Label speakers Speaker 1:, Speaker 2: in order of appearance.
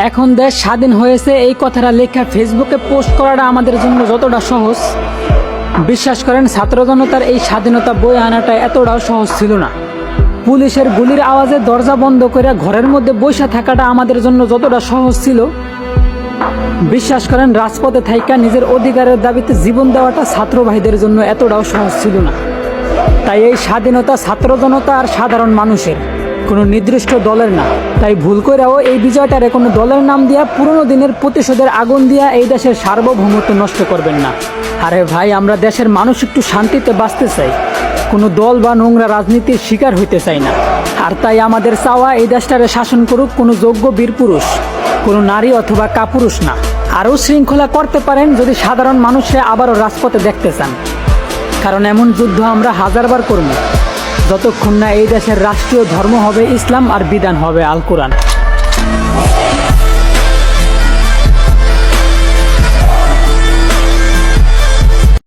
Speaker 1: এখন দেশ স্বাধীন হয়েছে এই কথাটা লেখা ফেসবুকে পোস্ট করাটা আমাদের জন্য যতটা সহজ, বিশ্বাস করেন ছাত্র জনতার এই স্বাধীনতা বয়ে আনাটা এতটাও সহজ ছিল না। পুলিশের গুলির আওয়াজে দরজা বন্ধ করে ঘরের মধ্যে বসে থাকাটা আমাদের জন্য যতটা সহজ ছিল, বিশ্বাস করেন রাজপথে থাইকা নিজের অধিকারের দাবিতে জীবন দেওয়াটা ছাত্র ভাইদের জন্য এতটাও সহজ ছিল না। তাই এই স্বাধীনতা ছাত্র জনতা আর সাধারণ মানুষের, কোনো নির্দিষ্ট দলের না। তাই ভুল করেও এই বিজয়টারে কোনো দলের নাম দিয়া পুরনো দিনের প্রতিশোধের আগুন দিয়া এই দেশের সার্বভৌমত্ব নষ্ট করবেন না। আরে ভাই, আমরা দেশের মানুষ একটু শান্তিতে বাঁচতে চাই, কোনো দল বা নোংরা রাজনীতির শিকার হইতে চাই না। আর তাই আমাদের চাওয়া এই দেশটারে শাসন করুক কোনো যোগ্য বীর পুরুষ, কোনো নারী অথবা কাপুরুষ না। আরও শৃঙ্খলা করতে পারেন যদি সাধারণ মানুষে আবারও রাজপথে দেখতে চান, কারণ এমন যুদ্ধ আমরা হাজারবার করব যতক্ষণ না এই দেশের রাষ্ট্রীয় ধর্ম হবে ইসলাম আর বিধান হবে আল কোরআন।